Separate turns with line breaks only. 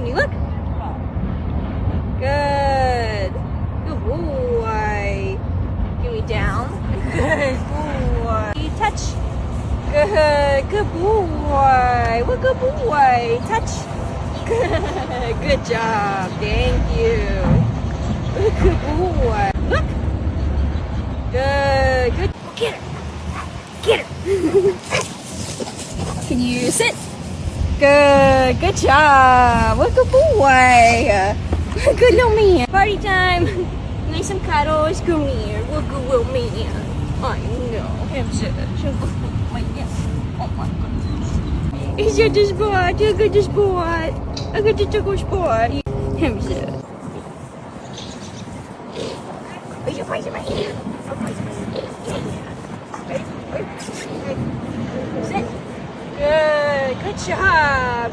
me. Look. Good. Good boy. Give me down. Good boy. Touch. Good. Good boy. What good boy. Touch. Good job. Thank you. Good boy. Look. Good. Good. Get her. Get her. Can you sit? Good. Good job. What good boy. Good little man. Party time. Need some cuddles. Come here. What good little man. I know. Him sit. Oh my goodness. He's a good boy. You're a good boy. A good boy. Him sit. Sit. Good. Good job.